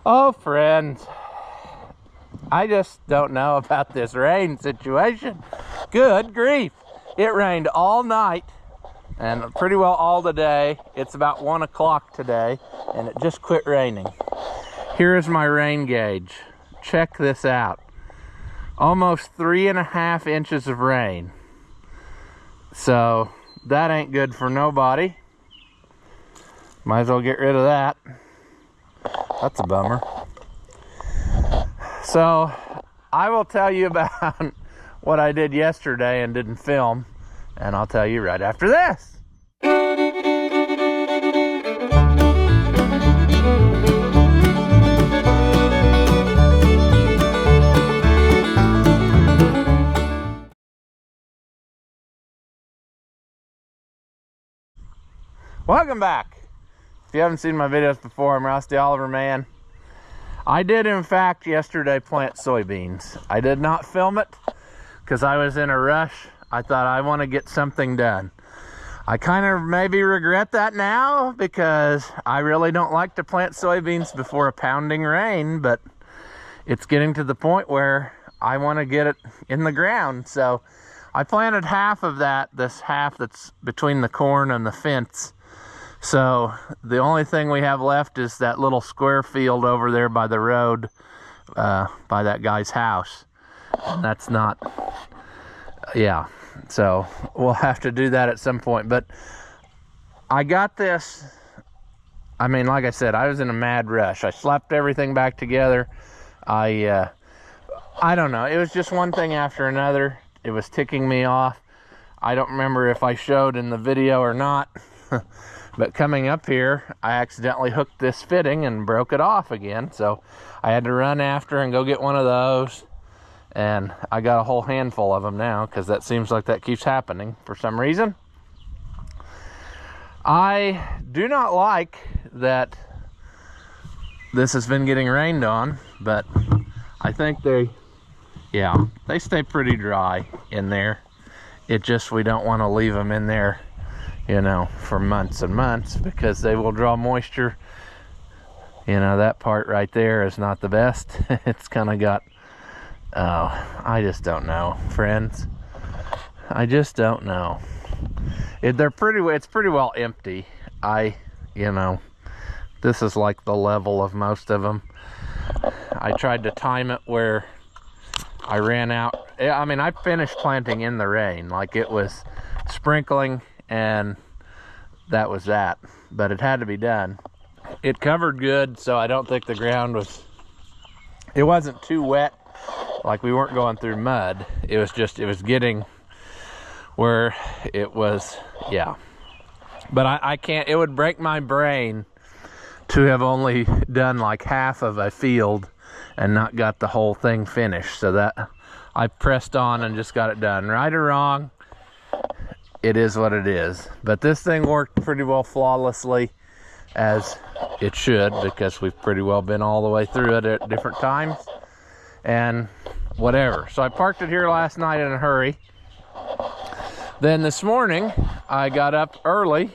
Oh, friends, I just don't know about this rain situation. Good grief. It rained all night and pretty well all the day. It's about 1 o'clock today, and it just quit raining. Here is my rain gauge. Check this out. Almost 3.5 inches of rain. So that ain't good for nobody. Might as well get rid of that. That's a bummer. So I will tell you about what I did yesterday and didn't film, and I'll tell you right after this. Welcome back. If you haven't seen my videos before, I'm Rusty Oliver Man. I did in fact yesterday plant soybeans. I did not film it because I was in a rush. I thought I want to get something done. I kind of maybe regret that now because I really don't like to plant soybeans before a pounding rain, but it's getting to the point where I want to get it in the ground. So I planted half of that, this half that's between the corn and the fence. So the only thing we have left is that little square field over there by the road, by that guy's house. And that's not, yeah. So we'll have to do that at some point. But I got this, I mean, like I said, I was in a mad rush. I slapped everything back together. I don't know. It was just one thing after another. It was ticking me off. I don't remember if I showed in the video or not. But coming up here, I accidentally hooked this fitting and broke it off again. So I had to run after and go get one of those. And I got a whole handful of them now because that seems like that keeps happening for some reason. I do not like that this has been getting rained on, but I think they stay pretty dry in there. It just, we don't want to leave them in there, you know, for months and months because they will draw moisture. You know, that part right there is not the best. It's kind of got, I just don't know, friends. I just don't know. It's pretty well empty. You know, this is like the level of most of them. I tried to time it where I ran out. I mean, I finished planting in the rain. Like, it was sprinkling and that was that, but it had to be done. It covered good, so I don't think the ground it wasn't too wet, like we weren't going through mud. It was just, it was getting where it was, yeah. But I can't, it would break my brain to have only done like half of a field and not got the whole thing finished. So that I pressed on and just got it done. Right or wrong, it is what it is. But this thing worked pretty well flawlessly, as it should, because we've pretty well been all the way through it at different times and whatever. So I parked it here last night in a hurry. Then this morning I got up early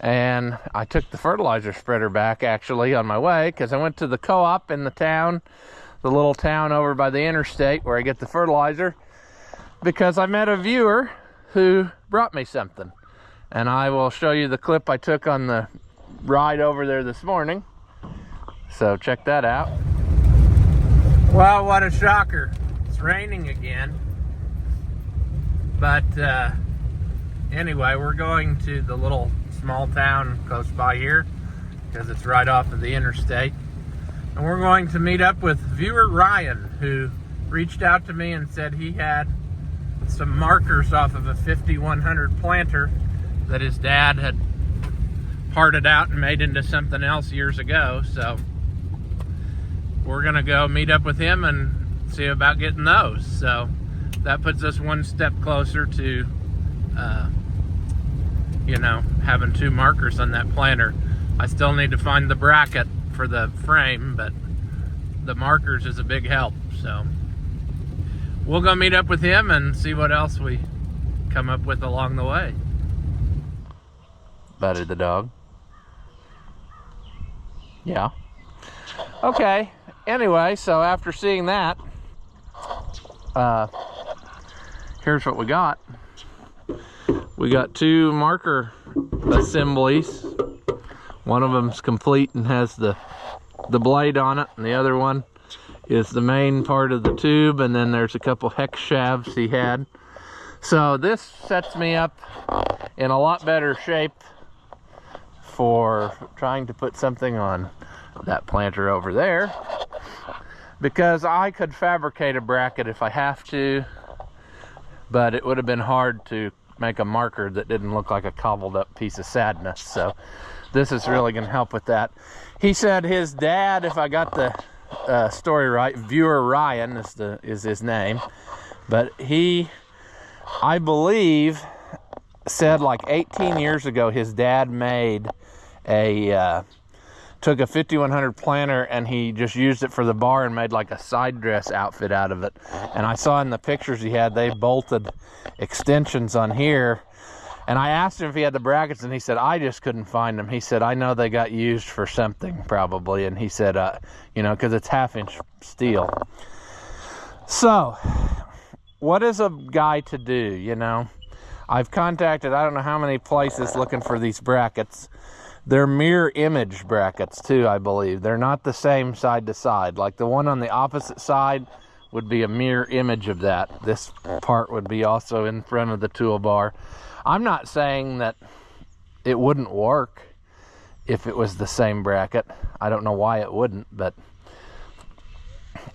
and I took the fertilizer spreader back actually on my way, because I went to the co-op in the town, the little town over by the interstate where I get the fertilizer, because I met a viewer who brought me something. And I will show you the clip I took on the ride over there this morning. So check that out. Well, what a shocker. It's raining again. But anyway, we're going to the little small town close by here because it's right off of the interstate. And we're going to meet up with viewer Ryan, who reached out to me and said he had some markers off of a 5100 planter that his dad had parted out and made into something else years ago. So we're gonna go meet up with him and see about getting those. So that puts us one step closer to you know, having 2 markers on that planter. I still need to find the bracket for the frame, but the markers is a big help. So we'll go meet up with him and see what else we come up with along the way. Buddy the dog. Yeah. Okay, anyway, so after seeing that, here's what we got. We got 2 marker assemblies. One of them's complete and has the blade on it, and the other one is the main part of the tube, and then there's a couple hex shafts he had. So this sets me up in a lot better shape for trying to put something on that planter over there, because I could fabricate a bracket if I have to, but it would have been hard to make a marker that didn't look like a cobbled up piece of sadness. So this is really going to help with that. He said his dad, if I got the story right, Viewer Ryan is his name, but he, I believe, said like 18 years ago his dad made took a 5100 planter and he just used it for the bar and made like a side dress outfit out of it. And I saw in the pictures he had, they bolted extensions on here, and I asked him if he had the brackets, and he said I just couldn't find them. He said I know they got used for something probably, and he said you know, because it's 1/2-inch steel. So what is a guy to do? You know, I've contacted I don't know how many places looking for these brackets. They're mirror image brackets too, I believe. They're not the same side to side. Like the one on the opposite side would be a mirror image of that. This part would be also in front of the toolbar. I'm not saying that it wouldn't work if it was the same bracket. I don't know why it wouldn't, but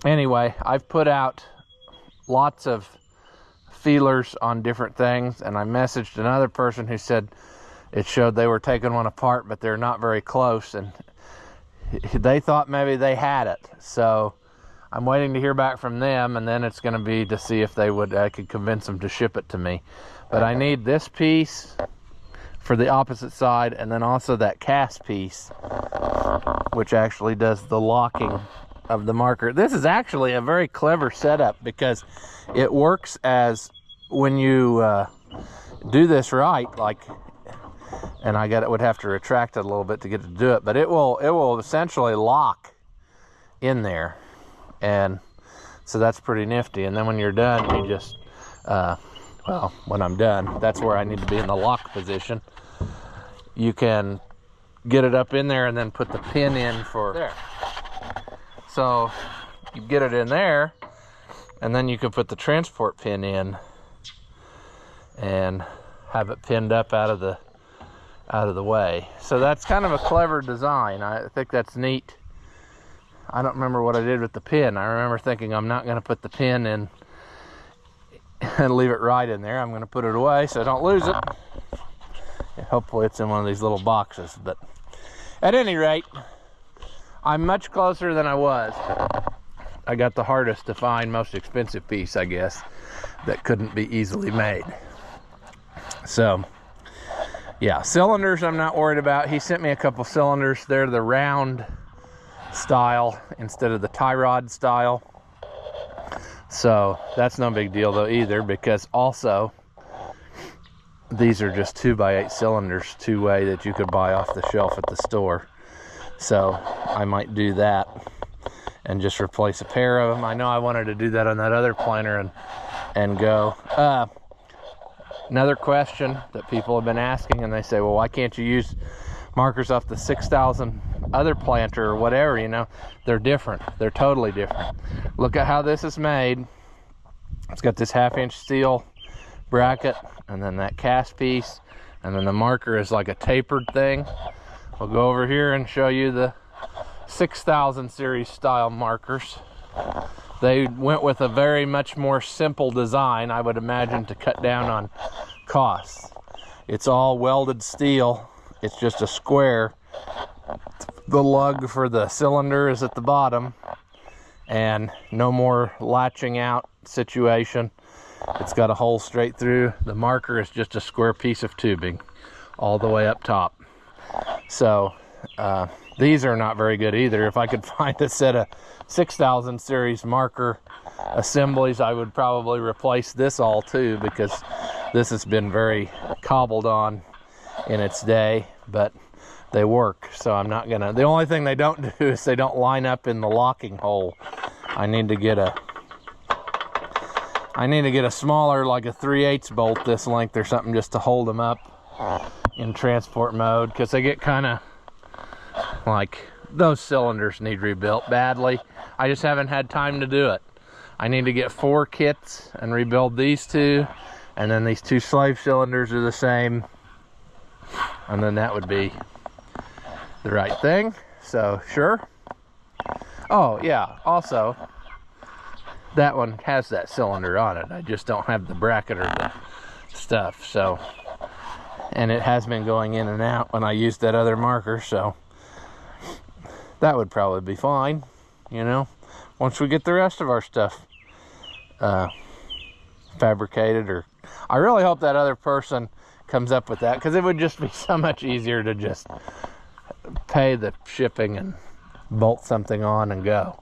anyway, I've put out lots of feelers on different things, and I messaged another person who said it showed they were taking one apart, but they're not very close, and they thought maybe they had it. So I'm waiting to hear back from them, and then it's going to be to see if I could convince them to ship it to me. But I need this piece for the opposite side, and then also that cast piece, which actually does the locking of the marker. This is actually a very clever setup, because it works as when you do this right, like, and would have to retract it a little bit to get to do it, but it will essentially lock in there, and so that's pretty nifty. And then when you're done, you just well, when I'm done, that's where I need to be in the lock position. You can get it up in there and then put the pin in for there. So you get it in there, and then you can put the transport pin in and have it pinned up out of the way. So that's kind of a clever design. I think that's neat. I don't remember what I did with the pin. I remember thinking I'm not going to put the pin in and leave it right in there. I'm going to put it away so I don't lose it. And hopefully it's in one of these little boxes. But at any rate, I'm much closer than I was. I got the hardest to find, most expensive piece, I guess, that couldn't be easily made. So yeah, cylinders I'm not worried about. He sent me a couple cylinders. They're the round style instead of the tie rod style. So that's no big deal though either, because also these are just 2x8 cylinders, two-way, that you could buy off the shelf at the store. So I might do that and just replace a pair of them. I know I wanted to do that on that other planter and go. Another question that people have been asking, and they say, well, why can't you use markers off the 6000 other planter or whatever? You know, they're different. They're totally different. Look at how this is made. It's got this 1/2-inch steel bracket, and then that cast piece, and then the marker is like a tapered thing. We'll go over here and show you the 6000 series style markers. They went with a very much more simple design, I would imagine, to cut down on costs. It's all welded steel. It's just a square. The lug for the cylinder is at the bottom, and no more latching out situation. It's got a hole straight through. The marker is just a square piece of tubing all the way up top. So these are not very good either. If I could find a set of 6000 series marker assemblies, I would probably replace this all too, because this has been very cobbled on in its day. But they work. So I'm not gonna, the only thing they don't do is they don't line up in the locking hole. I need to get a smaller, like a 3/8 bolt this length or something, just to hold them up in transport mode, because they get kind of like, those cylinders need rebuilt badly. I just haven't had time to do it. I need to get 4 kits and rebuild these 2, and then these 2 slave cylinders are the same, and then that would be the right thing. So sure. Oh yeah, also that one has that cylinder on it. I just don't have the bracket or the stuff. So, and it has been going in and out when I used that other marker, so that would probably be fine, you know, once we get the rest of our stuff fabricated. Or I really hope that other person comes up with that, because it would just be so much easier to just pay the shipping and bolt something on and go.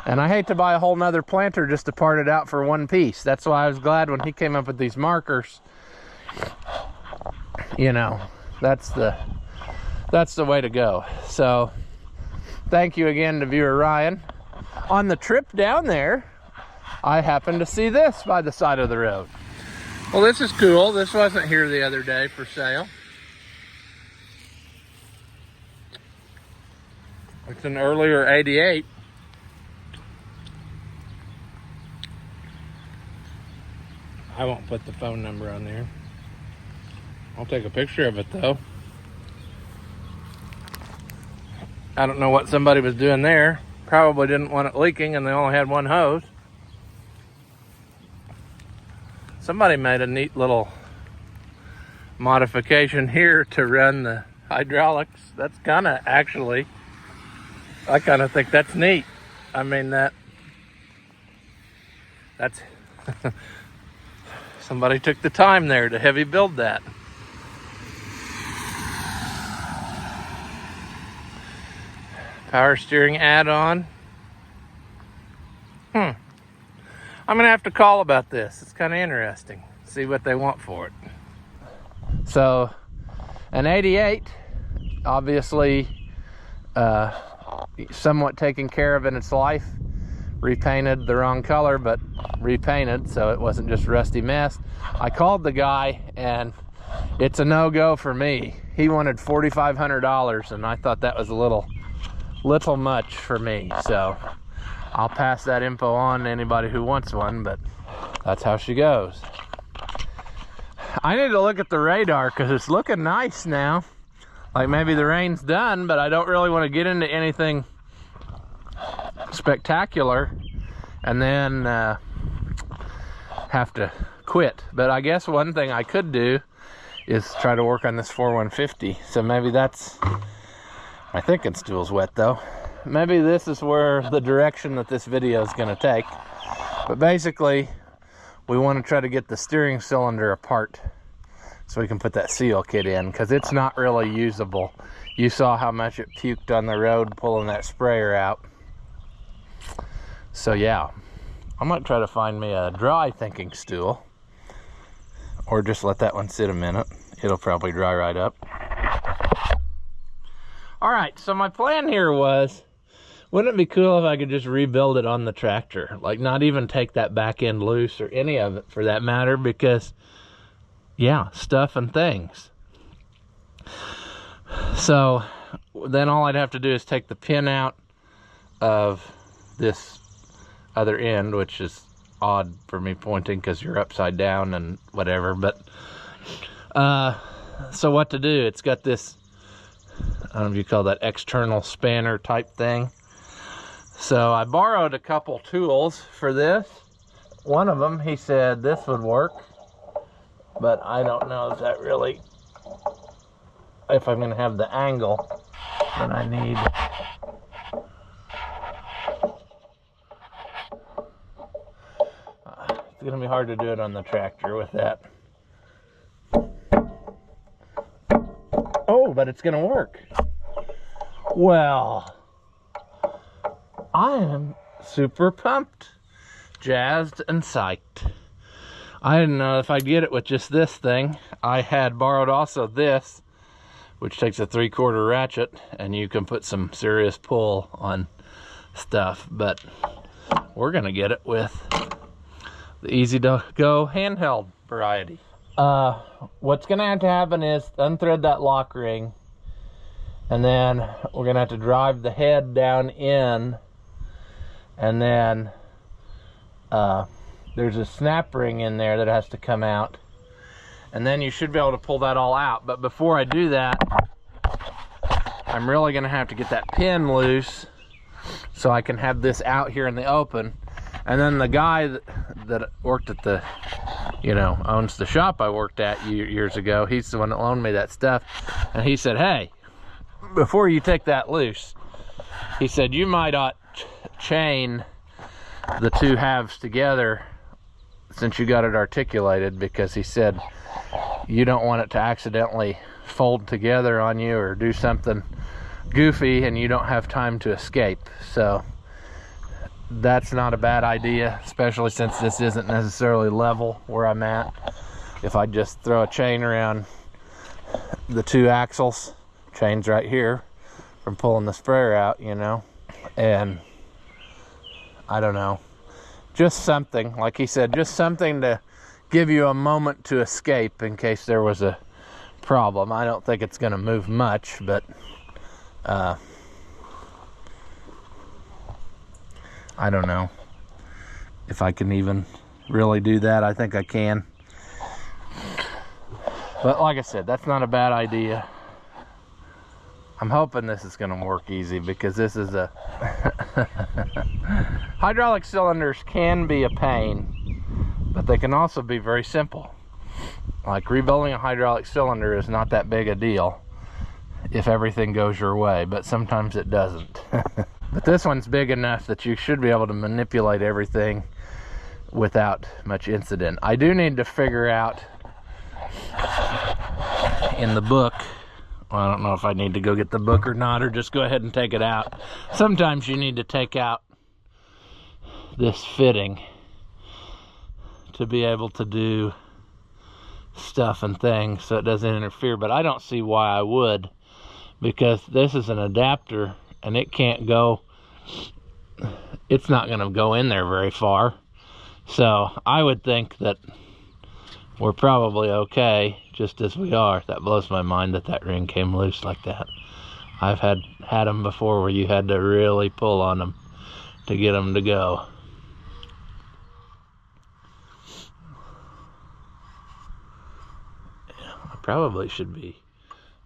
And I hate to buy a whole nother planter just to part it out for one piece. That's why I was glad when he came up with these markers. You know, that's the way to go. So thank you again to viewer Ryan. On the trip down there, I happened to see this by the side of the road. Well, this is cool. This wasn't here the other day for sale. It's an earlier 88. I won't put the phone number on there. I'll take a picture of it though. I don't know what somebody was doing there. Probably didn't want it leaking, and they only had one hose. Somebody made a neat little modification here to run the hydraulics. That's kind of, actually, I kind of think that's neat. I mean, that's somebody took the time there to heavy build that. Power steering add-on. I'm gonna have to call about this. It's kind of interesting. See what they want for it. So, an 88, obviously, somewhat taken care of in its life. Repainted the wrong color, but repainted, so it wasn't just rusty mess. I called the guy, and it's a no-go for me. He wanted $4,500, and I thought that was a little much for me. So I'll pass that info on to anybody who wants one, but that's how she goes. I need to look at the radar, because it's looking nice now. Like maybe the rain's done, but I don't really want to get into anything spectacular and then have to quit. But I guess one thing I could do is try to work on this 4150. So maybe that's, my thinking stool's wet though. Maybe this is where the direction that this video is going to take. But basically, we want to try to get the steering cylinder apart so we can put that seal kit in, because it's not really usable. You saw how much it puked on the road pulling that sprayer out. So yeah, I might try to find me a dry thinking stool, or just let that one sit a minute. It'll probably dry right up. All right, so my plan here was, wouldn't it be cool if I could just rebuild it on the tractor? Like not even take that back end loose or any of it for that matter, because yeah, stuff and things. So then all I'd have to do is take the pin out of this other end, which is odd for me pointing because you're upside down and whatever. But so what to do? It's got this, I don't know if you call that external spanner type thing. So I borrowed a couple tools for this. One of them, he said this would work, but I don't know if that really, if I'm going to have the angle that I need. It's going to be hard to do it on the tractor with that. Oh, but it's going to work. Well, I am super pumped, jazzed, and psyched. I didn't know if I'd get it with just this thing. I had borrowed also this which takes a 3/4 ratchet, and you can put some serious pull on stuff. But we're gonna get it with the easy to go handheld variety. What's gonna have to happen is unthread that lock ring, and then we're gonna have to drive the head down in, and then there's a snap ring in there that has to come out, and then you should be able to pull that all out. But before I do that, I'm really gonna have to get that pin loose so I can have this out here in the open. And then the guy that worked at the, owns the shop I worked at years ago, he's the one that loaned me that stuff. And he said, hey, before you take that loose, he said, you might ought chain the two halves together since you got it articulated, because he said you don't want it to accidentally fold together on you or do something goofy and you don't have time to escape. So that's not a bad idea, especially since this isn't necessarily level where I'm at. If I just throw a chain around the two axles, chain's right here from pulling the sprayer out, and I don't know, just something, like he said, just something to give you a moment to escape in case there was a problem. I don't think it's going to move much, but I don't know if I can even really do that. I think I can. But like I said, that's not a bad idea. I'm hoping this is going to work easy, because this is a... Hydraulic cylinders can be a pain, but they can also be very simple. Like rebuilding a hydraulic cylinder is not that big a deal if everything goes your way, but sometimes it doesn't. But this one's big enough that you should be able to manipulate everything without much incident. I do need to figure out in the book, well, I don't know if I need to go get the book or not, or just go ahead and take it out. Sometimes you need to take out this fitting to be able to do stuff and things so it doesn't interfere, but I don't see why I would, because this is an adapter and it can't go, it's not going to go in there very far. So I would think that we're probably okay just as we are. That blows my mind that ring came loose like that. I've had them before where you had to really pull on them to get them to go. Yeah, I probably should be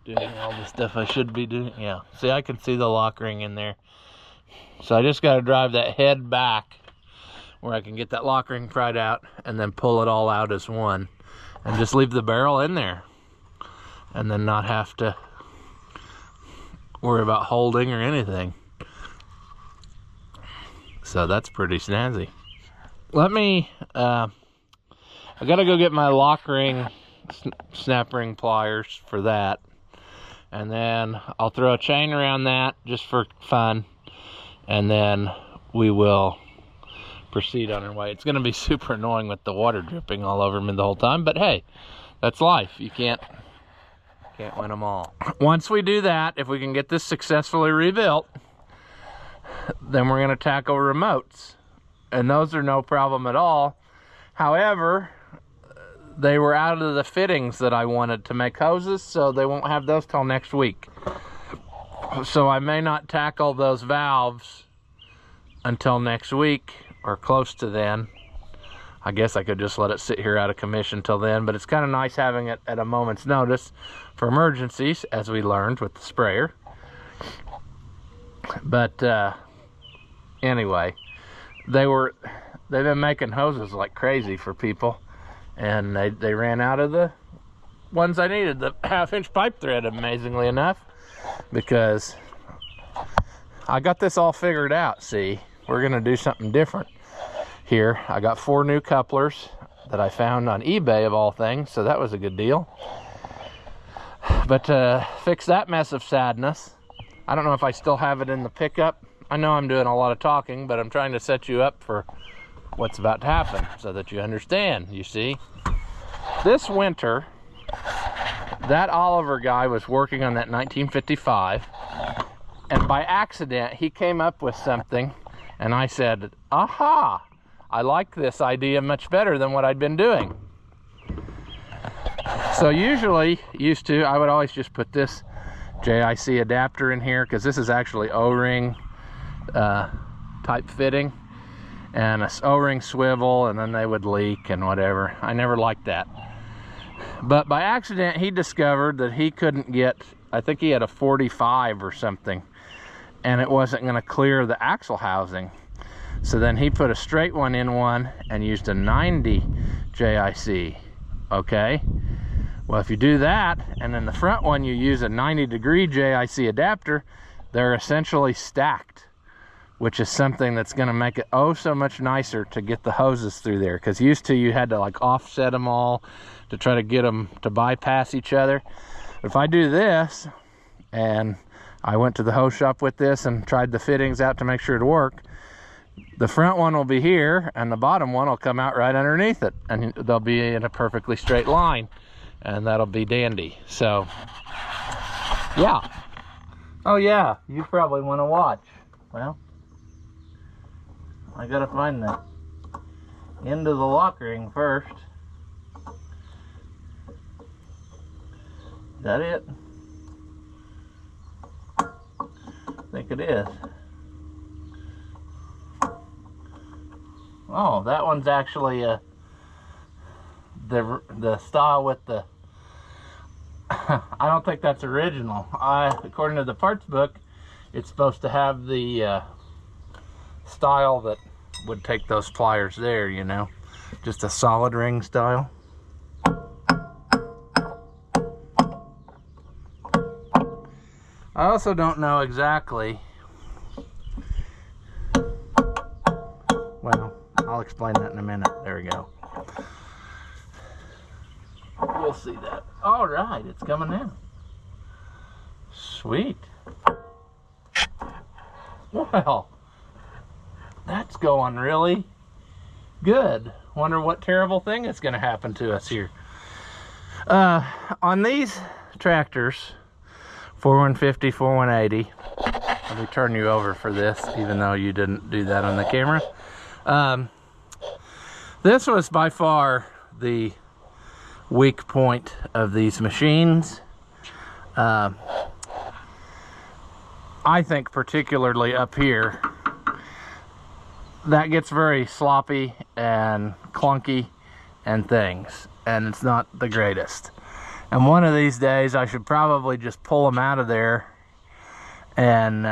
doing all the stuff I should be doing. Yeah, see, I can see the lock ring in there. So I just got to drive that head back where I can get that lock ring pried out and then pull it all out as one. And just leave the barrel in there, and then not have to worry about holding or anything. So that's pretty snazzy. Let me, I gotta go get my lock ring, snap ring pliers for that. And then I'll throw a chain around that just for fun. And then we will proceed on our way. It's going to be super annoying with the water dripping all over me the whole time, but hey, that's life. You can't win them all. Once we do that, if we can get this successfully rebuilt, then we're going to tackle remotes, and those are no problem at all. However, they were out of the fittings that I wanted to make hoses, so they won't have those till next week. So I may not tackle those valves until next week, or close to then. I guess I could just let it sit here out of commission till then, but it's kind of nice having it at a moment's notice for emergencies, as we learned with the sprayer. But anyway, they've been making hoses like crazy for people, and they ran out of the ones I needed, the 1/2-inch pipe thread, amazingly enough, because I got this all figured out. See, we're gonna do something different here. I got 4 new couplers that I found on eBay of all things, so that was a good deal. But to fix that mess of sadness, I don't know if I still have it in the pickup. I know I'm doing a lot of talking, but I'm trying to set you up for what's about to happen so that you understand. You see, this winter that Oliver guy was working on that 1955, and by accident he came up with something, and I said, aha, I like this idea much better than what I'd been doing. So I would always just put this JIC adapter in here, because this is actually O-ring type fitting, and a O-ring swivel, and then they would leak and whatever. I never liked that. But by accident he discovered that he couldn't get, I think he had a 45 or something, and it wasn't going to clear the axle housing. So then he put a straight one in one and used a 90 JIC. Okay, well, if you do that, and then the front one you use a 90-degree JIC adapter, they're essentially stacked, which is something that's going to make it oh so much nicer to get the hoses through there, because used to you had to like offset them all to try to get them to bypass each other. If I do this, and I went to the hose shop with this and tried the fittings out to make sure it'd work, the front one will be here and the bottom one will come out right underneath it, and they'll be in a perfectly straight line, and that'll be dandy. So yeah. Oh yeah, you probably want to watch. Well, I gotta find the end of the lock ring first. Is that it? I think it is. Oh, that one's actually the style with the I don't think that's original. According to the parts book, it's supposed to have the style that would take those pliers there, you know, just a solid ring style. I also don't know exactly, well, I'll explain that in a minute. There we go. We'll see that. All right, it's coming in. Sweet. Well, that's going really good. Wonder what terrible thing is going to happen to us here. On these tractors, 4150, 4180, let me turn you over for this, even though you didn't do that on the camera. This was by far the weak point of these machines. I think particularly up here, that gets very sloppy and clunky and things, and it's not the greatest. And one of these days I should probably just pull them out of there and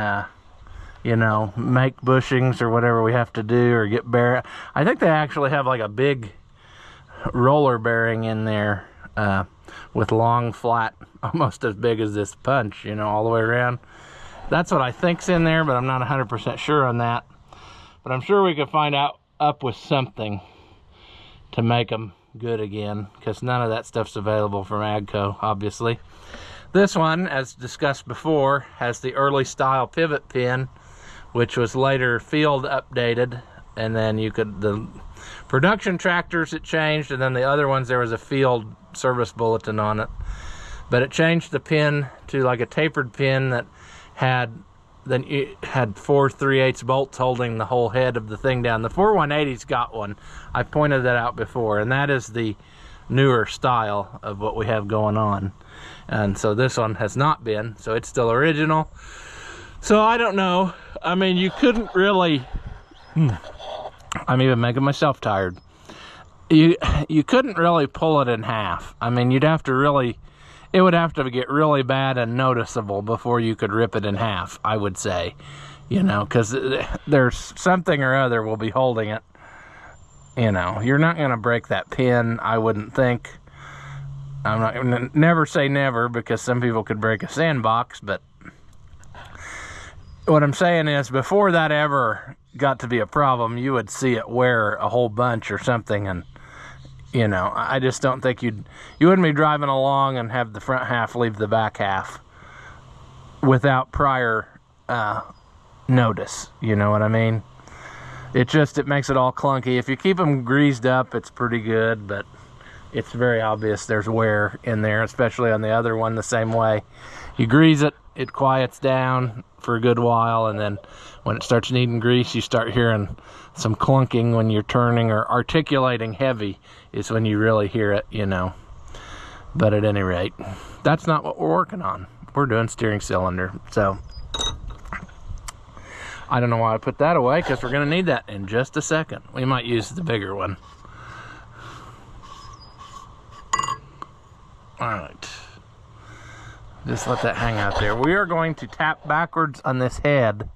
you know, make bushings or whatever we have to do, or get bearing. I think they actually have like a big roller bearing in there with long, flat, almost as big as this punch, you know, all the way around. That's what I think's in there, but I'm not 100% sure on that. But I'm sure we could find out up with something to make them good again, because none of that stuff's available from Agco, obviously. This one, as discussed before, has the early style pivot pin, which was later field updated, and then you could, the production tractors it changed, and then the other ones there was a field service bulletin on it. But it changed the pin to like a tapered pin that had, then it had 4 3/8 bolts holding the whole head of the thing down. The 4180's got one. I pointed that out before, and that is the newer style of what we have going on. And so this one has not been, so it's still original. So I don't know. I mean, you couldn't really, I'm even making myself tired. You couldn't really pull it in half. I mean, you'd have to really, it would have to get really bad and noticeable before you could rip it in half, I would say. You know, because there's something or other will be holding it. You know, you're not going to break that pin, I wouldn't think. I'm not going to never say never, because some people could break a sandbox, but what I'm saying is, before that ever got to be a problem, you would see it wear a whole bunch or something, and you know, I just don't think you wouldn't be driving along and have the front half leave the back half without prior notice. You know what I mean? It makes it all clunky. If you keep them greased up, it's pretty good, but it's very obvious there's wear in there, especially on the other one the same way. You grease it, it quiets down for a good while, and then when it starts needing grease, you start hearing some clunking when you're turning, or articulating heavy is when you really hear it, you know. But at any rate, that's not what we're working on. We're doing steering cylinder. So I don't know why I put that away, because we're going to need that in just a second. We might use the bigger one. All right. Just let that hang out there. We are going to tap backwards on this head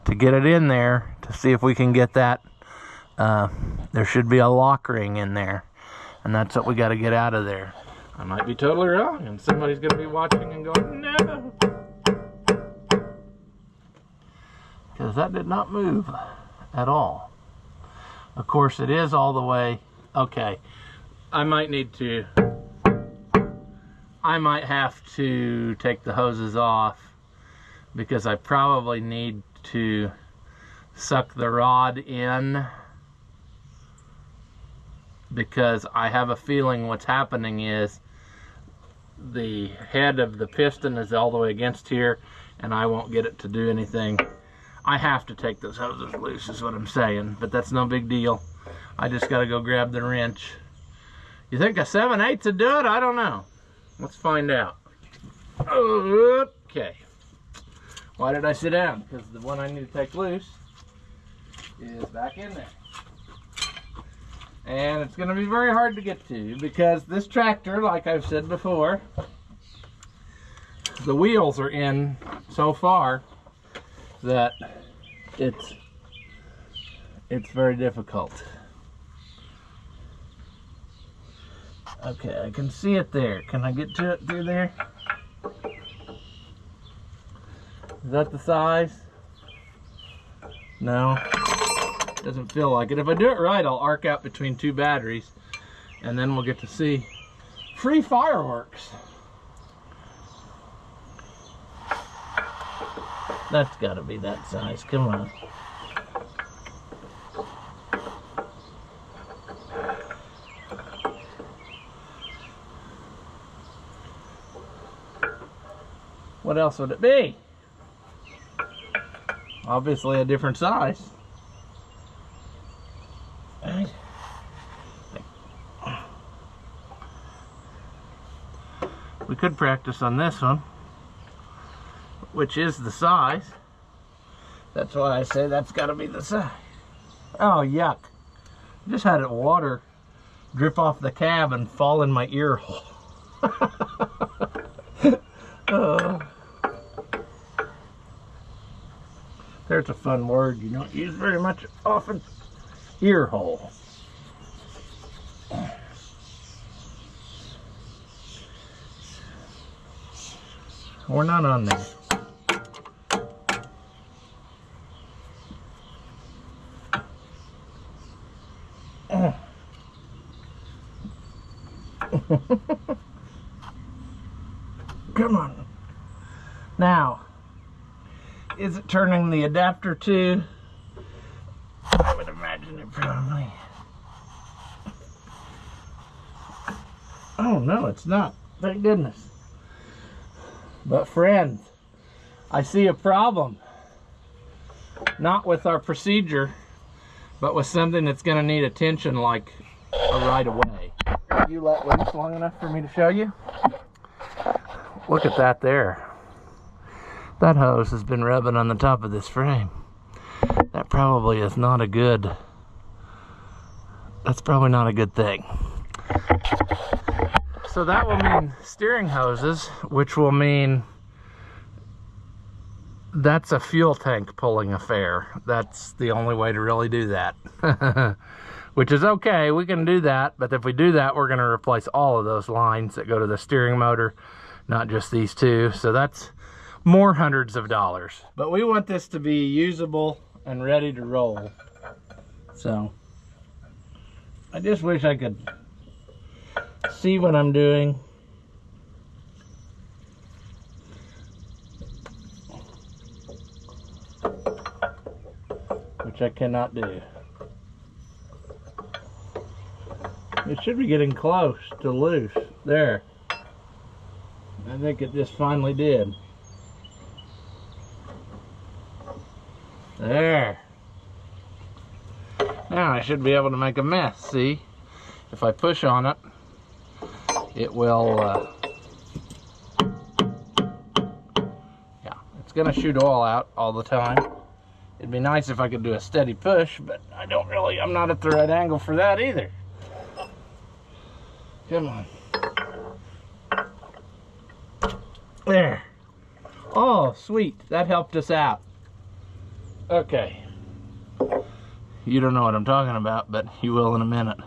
to get it in there, to see if we can get that. There should be a lock ring in there, and that's what we got to get out of there. I might be totally wrong, and somebody's going to be watching and going, no, because that did not move at all. Of course, it is all the way. Okay, I might have to take the hoses off, because I probably need to suck the rod in, because I have a feeling what's happening is the head of the piston is all the way against here, and I won't get it to do anything. I have to take those hoses loose is what I'm saying, but that's no big deal. I just got to go grab the wrench. You think a 7/8 would do it? I don't know. Let's find out. Okay. Why did I sit down? Because the one I need to take loose is back in there. And it's going to be very hard to get to, because this tractor, like I've said before, the wheels are in so far that it's very difficult. Okay, I can see it there. Can I get to it through there? Is that the size? No. Doesn't feel like it. If I do it right, I'll arc out between two batteries, and then we'll get to see free fireworks. That's got to be that size. Come on. What else would it be? Obviously a different size. We could practice on this one, which is the size. That's why I say that's got to be the size. Oh, yuck. I just had it water drip off the cab and fall in my ear hole. There's a fun word you don't use very much often. Ear hole. We're not on there. Come on. Now, is it turning the adapter to? I would imagine it probably. Oh no, it's not. Thank goodness. But friends, I see a problem. Not with our procedure, but with something that's going to need attention, like right away. You let loose long enough for me to show you? Look at that there. That hose has been rubbing on the top of this frame. That probably is not a good, that's probably not a good thing. So that will mean steering hoses, which will mean that's a fuel tank pulling affair. That's the only way to really do that. Which is okay, we can do that, but if we do that, we're going to replace all of those lines that go to the steering motor, not just these two. So that's more hundreds of dollars. But we want this to be usable and ready to roll. So I just wish I could see what I'm doing. Which I cannot do. It should be getting close to loose. There. I think it just finally did. There. Now I should be able to make a mess, see? If I push on it, it will, yeah, it's gonna shoot oil out all the time. It'd be nice if I could do a steady push, but I'm not at the right angle for that either. Come on. There. Oh, sweet. That helped us out. Okay. You don't know what I'm talking about, but you will in a minute.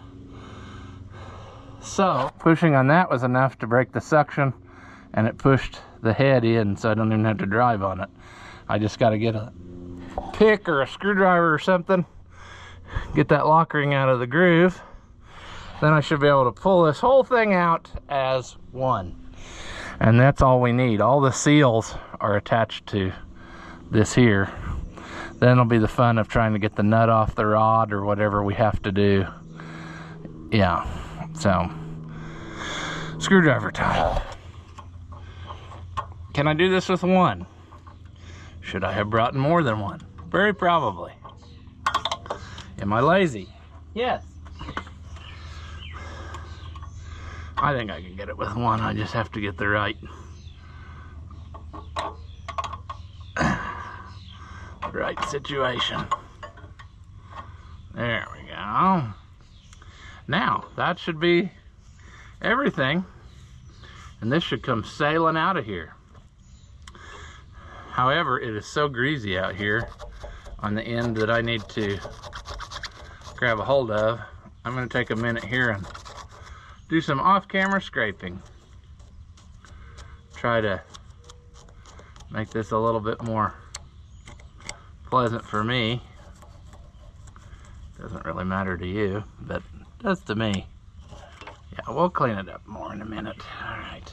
So, pushing on that was enough to break the suction, and it pushed the head in, so I don't even have to drive on it. I just got to get a pick or a screwdriver or something, get that lock ring out of the groove. Then I should be able to pull this whole thing out as one. And that's all we need. All the seals are attached to this here. Then it'll be the fun of trying to get the nut off the rod or whatever we have to do. Yeah, so screwdriver time. Can I do this with one? Should I have brought more than one? Very probably. Am I lazy? Yes. I think I can get it with one. I just have to get the right situation. There we go. Now that should be everything, and this should come sailing out of here. However, it is so greasy out here on the end that I need to grab a hold of. I'm going to take a minute here and do some off-camera scraping. Try to make this a little bit more pleasant for me. Doesn't really matter to you, but it does to me. Yeah, we'll clean it up more in a minute. All right.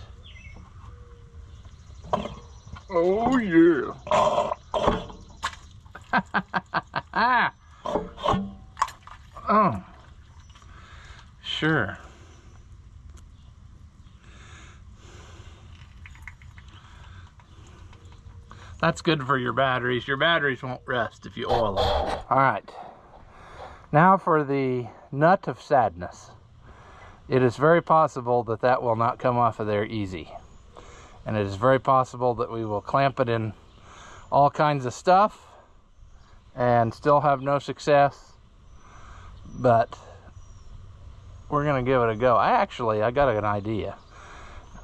Oh yeah. Oh, sure. That's good for your batteries. Your batteries won't rust if you oil them. All right. Now for the nut of sadness. It is very possible that that will not come off of there easy. And it is very possible that we will clamp it in all kinds of stuff and still have no success. But we're gonna give it a go. I got an idea.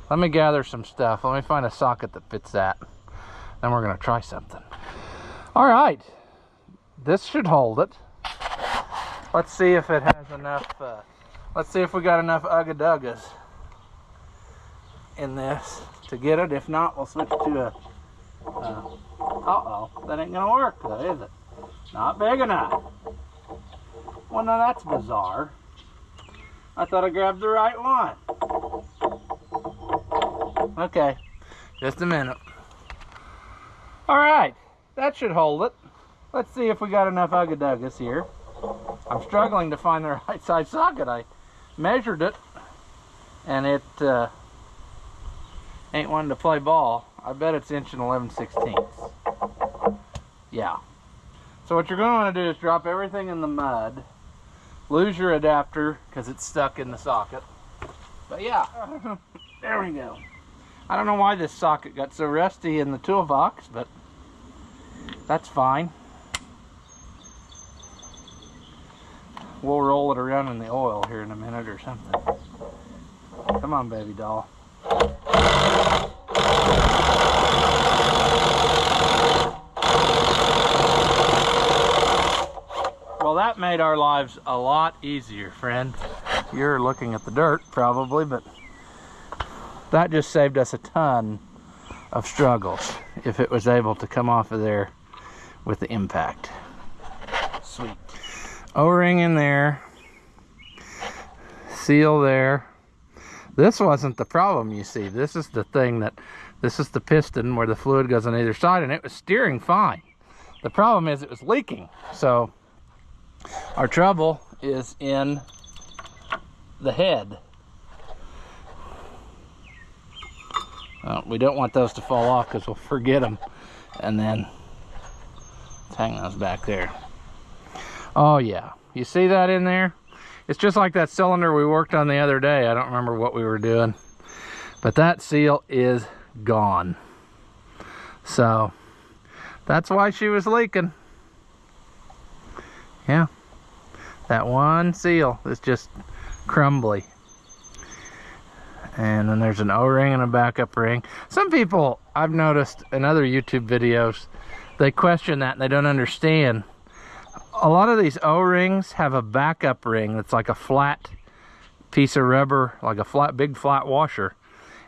Let me gather some stuff. Let me find a socket that fits that. Then we're gonna try something. All right, this should hold it. Let's see if it has enough, let's see if we got enough ugga-duggas in this to get it. If not, we'll switch to a, uh-oh, that ain't gonna work though, is it? Not big enough. Well, now that's bizarre. I thought I grabbed the right one. Okay, just a minute. All right, that should hold it. Let's see if we got enough ugga-duggas here. I'm struggling to find the right size socket. I measured it, and it ain't one to play ball. I bet it's 1 11/16. Yeah. So what you're going to want to do is drop everything in the mud, lose your adapter because it's stuck in the socket. But yeah, there we go. I don't know why this socket got so rusty in the toolbox, but that's fine. We'll roll it around in the oil here in a minute or something. Come on, baby doll. Well, that made our lives a lot easier, friend. You're looking at the dirt, probably, but that just saved us a ton of struggles if it was able to come off of there with the impact. Sweet. O-ring in there. Seal there. This wasn't the problem, you see. This is the thing that, this is the piston where the fluid goes on either side, and it was steering fine. The problem is it was leaking. So our trouble is in the head. We don't want those to fall off because we'll forget them. And then let's hang those back there. Oh yeah, you see that in there? It's just like that cylinder we worked on the other day. I don't remember what we were doing, but that seal is gone. So that's why she was leaking. Yeah, that one seal is just crumbly. And then there's an O-ring and a backup ring. Some people, I've noticed in other YouTube videos, they question that and they don't understand. A lot of these O-rings have a backup ring that's like a flat piece of rubber, like a big flat washer.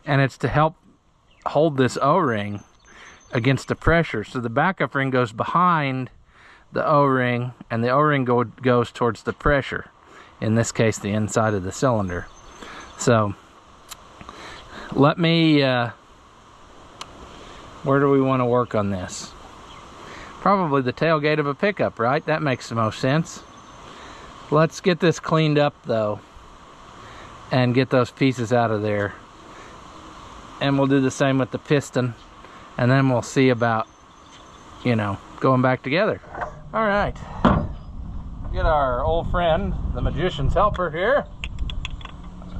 And it's to help hold this O-ring against the pressure. So the backup ring goes behind the O-ring, and the O-ring goes towards the pressure. In this case, the inside of the cylinder. So let me, where do we want to work on this? Probably the tailgate of a pickup, right? That makes the most sense. Let's get this cleaned up though, and get those pieces out of there. And we'll do the same with the piston, and then we'll see about, you know, going back together. All right, get our old friend, the magician's helper here,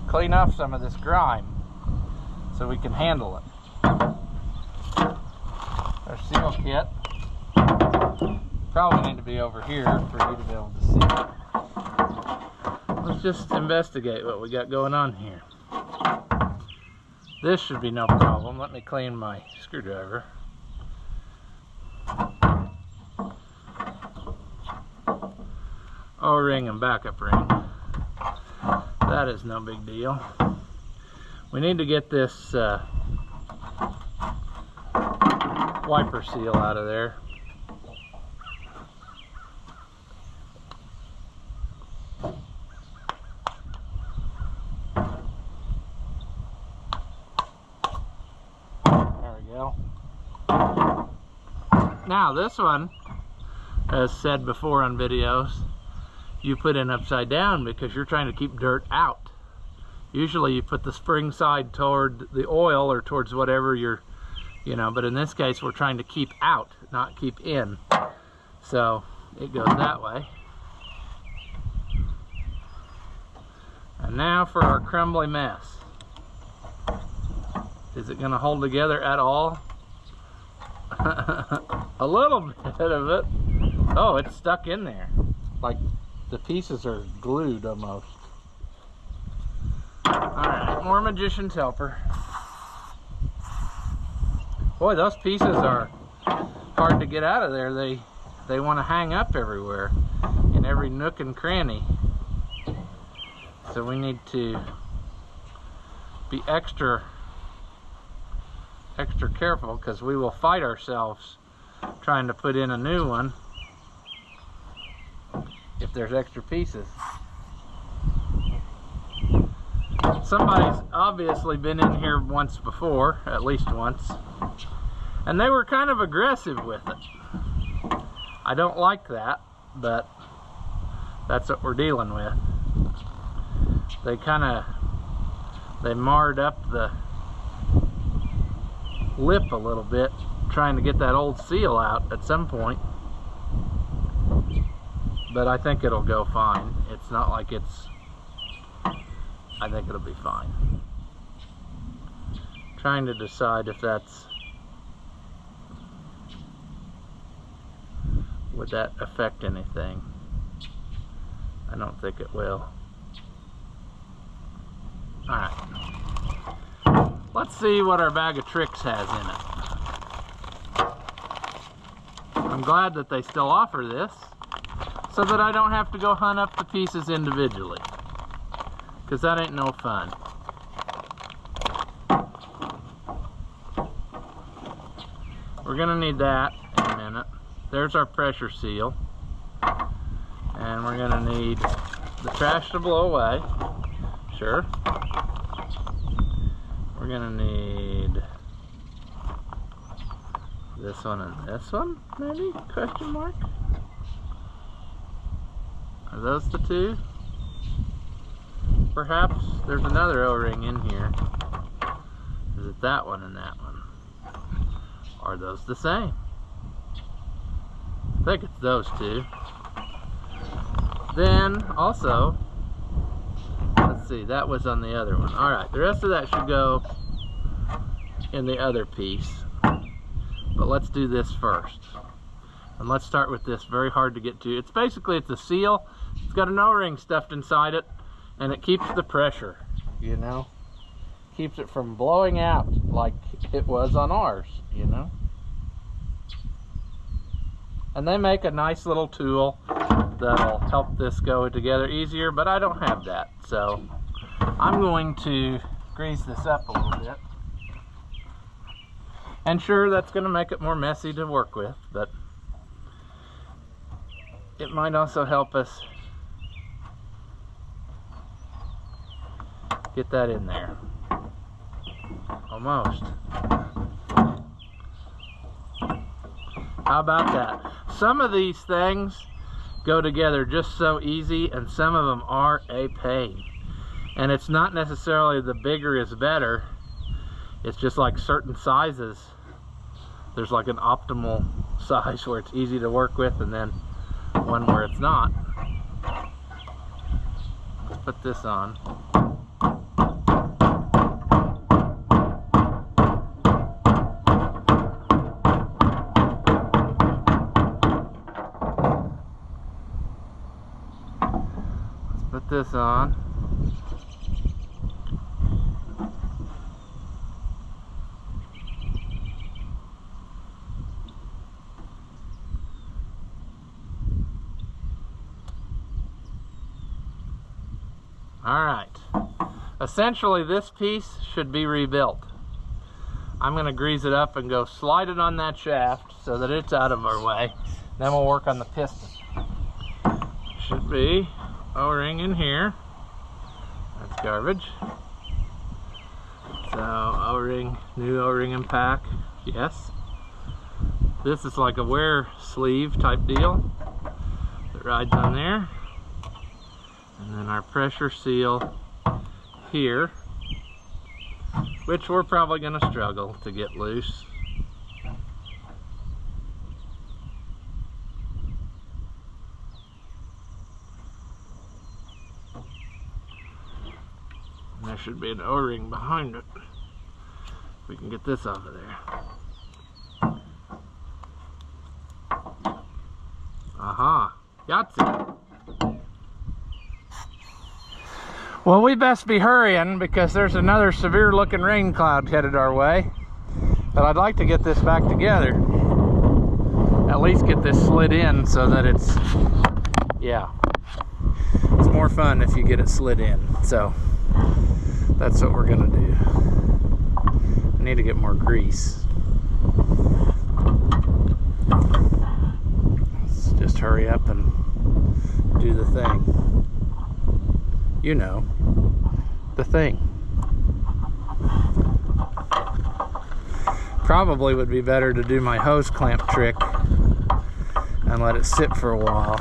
clean off some of this grime so we can handle it. Our seal kit probably need to be over here for you to be able to see it. Let's just investigate what we got going on here. This should be no problem. Let me clean my screwdriver. O-ring and backup ring. That is no big deal. We need to get this wiper seal out of there. There we go. Now this one, as said before on videos, you put in upside down because you're trying to keep dirt out. Usually you put the spring side toward the oil or towards whatever you're, you know, but in this case we're trying to keep out, not keep in. So it goes that way. And now for our crumbly mess. Is it gonna hold together at all? A little bit of it. Oh, it's stuck in there. Like the pieces are glued almost. Alright, more magician's helper. Boy, those pieces are hard to get out of there. They want to hang up everywhere, in every nook and cranny. So we need to be extra careful, because we will fight ourselves trying to put in a new one if there's extra pieces. Somebody's obviously been in here once before, at least once, and they were kind of aggressive with it. I don't like that, but that's what we're dealing with. They marred up the lip a little bit, trying to get that old seal out at some point. But I think it'll go fine. It's not like it's... I think it'll be fine. Trying to decide if that's... would that affect anything? I don't think it will. Alright. Let's see what our bag of tricks has in it. I'm glad that they still offer this, so that I don't have to go hunt up the pieces individually, because that ain't no fun. We're gonna need that in a minute. There's our pressure seal, and we're gonna need the trash to blow away. Sure. We're gonna need this one and this one, maybe? Question mark? Are those the two? perhaps there's another O-ring in here. Is it that one and that one? Are those the same? I think it's those two. Then also, let's see, that was on the other one. Alright, the rest of that should go in the other piece. But let's do this first. And let's start with this, very hard to get to. It's a seal. It's got an O-ring stuffed inside it, and it keeps the pressure, you know? Keeps it from blowing out like it was on ours, you know? And they make a nice little tool that'll help this go together easier, but I don't have that. So I'm going to grease this up a little bit. And sure, that's going to make it more messy to work with, but it might also help us get that in there. Almost. How about that? Some of these things go together just so easy, and some of them are a pain. And it's not necessarily the bigger is better. It's just like certain sizes. There's like an optimal size where it's easy to work with, and then one where it's not. Let's put this on. Let's put this on. Alright, essentially this piece should be rebuilt. I'm going to grease it up and go slide it on that shaft so that it's out of our way. Then we'll work on the piston. Should be O-ring in here. That's garbage. So O-ring, new O-ring and pack, yes. This is like a wear sleeve type deal that rides on there. And then our pressure seal here, which we're probably going to struggle to get loose. And there should be an O-ring behind it. We can get this off of there. Aha, Yahtzee. Well, we best be hurrying because there's another severe looking rain cloud headed our way. But I'd like to get this back together. At least get this slid in so that it's, yeah. It's more fun if you get it slid in. So that's what we're gonna do. I need to get more grease. Let's just hurry up and do the thing. You know, the thing. Probably would be better to do my hose clamp trick and let it sit for a while.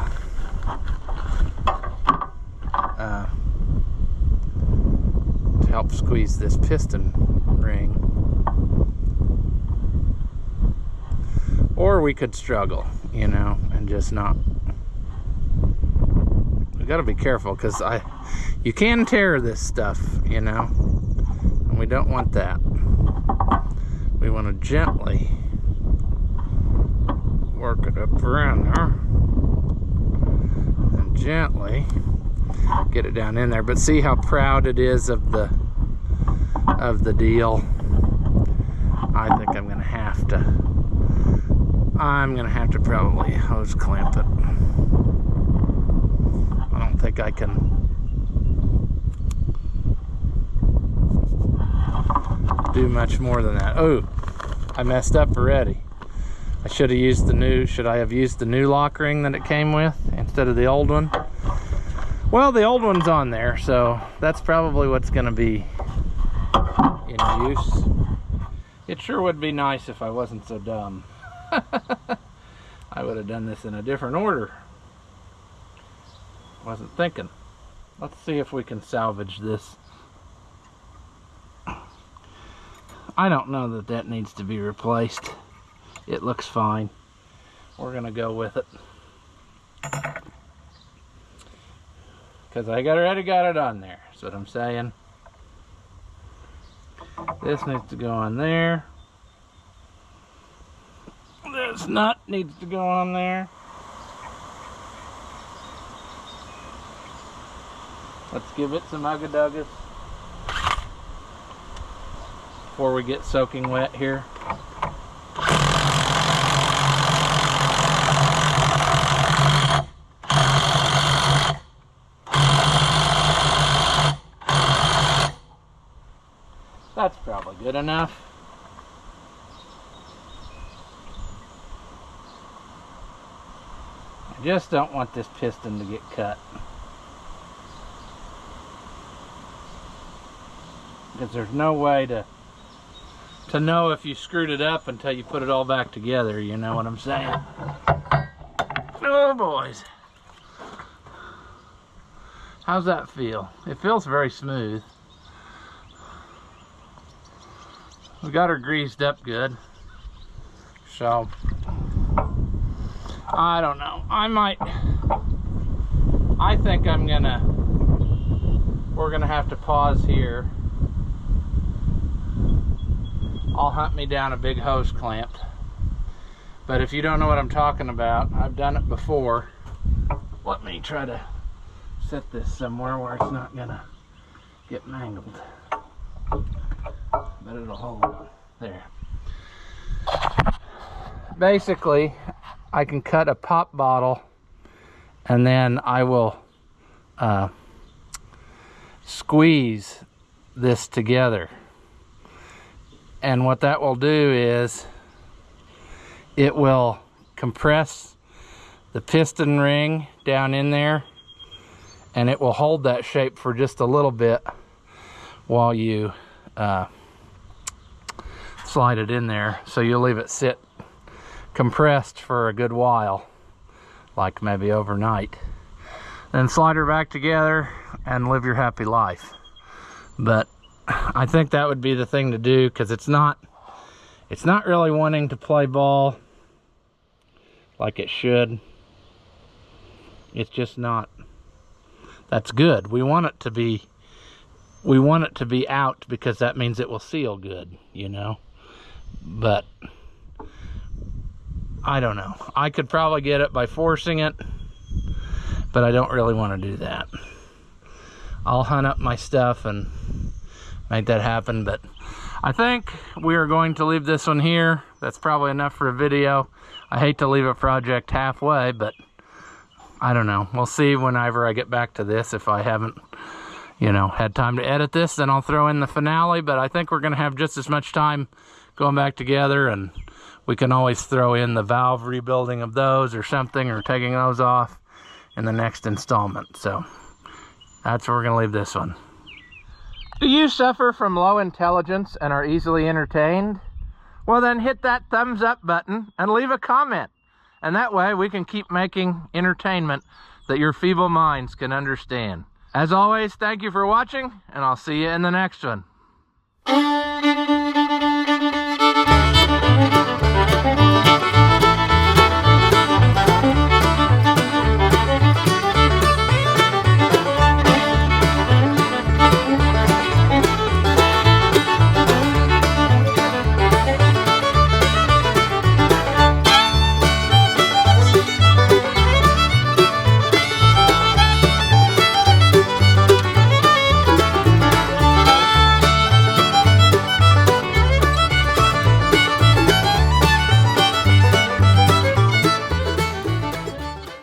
To help squeeze this piston ring. Or we could struggle, you know, and just not. We gotta be careful because you can tear this stuff, you know, and we don't want that. We want to gently work it up around there and gently get it down in there. But see how proud it is of the deal. I think I'm gonna have to probably hose clamp it. I don't think I can do much more than that. Oh, I messed up already. I should have used should I have used the new lock ring that it came with instead of the old one? Well, the old one's on there, so that's probably what's gonna be in use. It sure would be nice if I wasn't so dumb. I would have done this in a different order. Wasn't thinking. Let's see if we can salvage this. I don't know that that needs to be replaced. It looks fine. We're gonna go with it. Because I already got it on there. That's what I'm saying. This needs to go on there. This nut needs to go on there. Let's give it some ugga-duggas before we get soaking wet here. That's probably good enough. I just don't want this piston to get cut, because there's no way to know if you screwed it up until you put it all back together, you know what I'm saying? Oh boys. How's that feel? It feels very smooth. We got her greased up good. So, I don't know. I think we're gonna have to pause here. I'll hunt me down a big hose clamp. But if you don't know what I'm talking about, I've done it before. Let me try to set this somewhere where it's not gonna get mangled. But it'll hold. There. Basically, I can cut a pop bottle and then I will squeeze this together. And what that will do is it will compress the piston ring down in there, and it will hold that shape for just a little bit while you slide it in there. So you'll leave it sit compressed for a good while, like maybe overnight. Then slide her back together and live your happy life. But I think that would be the thing to do, because it's not really wanting to play ball like it should. It's just not. That's good. We want it to be out, because that means it will seal good, you know. But I don't know. I could probably get it by forcing it, but I don't really want to do that. I'll hunt up my stuff and make that happen. But I think we are going to leave this one here. That's probably enough for a video. I hate to leave a project halfway, but I don't know. We'll see whenever I get back to this. If I haven't, you know, had time to edit this, then I'll throw in the finale. But I think we're going to have just as much time going back together, and we can always throw in the valve rebuilding of those or something, or taking those off in the next installment. So that's where we're going to leave this one. Do you suffer from low intelligence and are easily entertained? Well, then hit that thumbs up button and leave a comment. And that way we can keep making entertainment that your feeble minds can understand. As always, thank you for watching, and I'll see you in the next one.